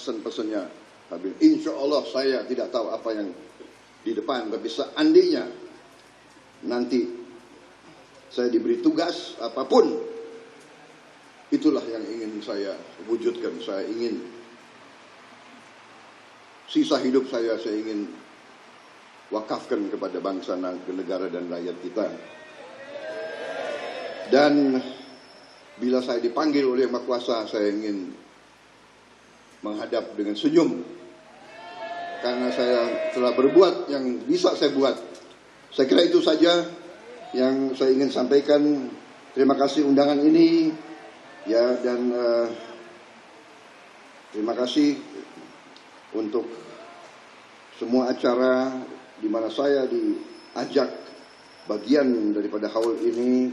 pesan-pesannya Habib. Insya Allah saya tidak tahu apa yang di depan, tapi seandainya nanti saya diberi tugas apapun, itulah yang ingin saya wujudkan. Saya ingin sisa hidup saya ingin wakafkan kepada bangsa, negara dan rakyat kita. Dan bila saya dipanggil oleh Yang Maha Kuasa, saya ingin menghadap dengan senyum, karena saya telah berbuat yang bisa saya buat. Saya kira itu saja yang saya ingin sampaikan. Terima kasih undangan ini, ya, dan terima kasih untuk semua acara di mana saya diajak bagian daripada haul ini.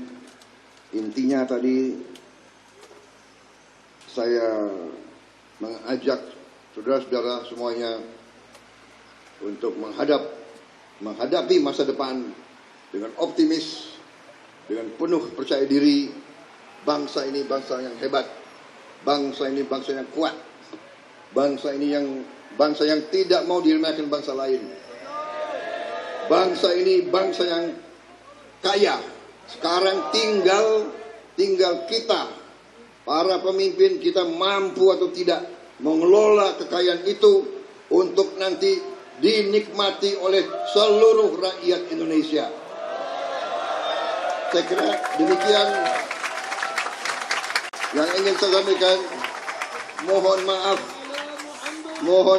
Intinya tadi saya mengajak saudara-saudara semuanya untuk menghadapi masa depan dengan optimis, dengan penuh percaya diri. Bangsa ini bangsa yang hebat, bangsa ini bangsa yang kuat, bangsa ini bangsa yang tidak mau diremehkan bangsa lain. Bangsa ini bangsa yang kaya. Sekarang tinggal kita, para pemimpin kita, mampu atau tidak mengelola kekayaan itu untuk nanti dinikmati oleh seluruh rakyat Indonesia. Saya kira demikian yang ingin saya sampaikan. Mohon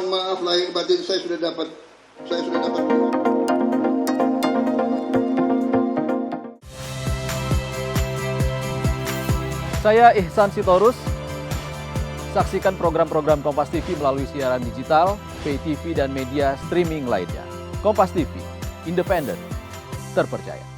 maaf lahir batin, saya sudah dapat. Saya Ihsan Sitorus. Saksikan program-program Kompas TV melalui siaran digital, pay TV, dan media streaming lainnya. Kompas TV, independen, terpercaya.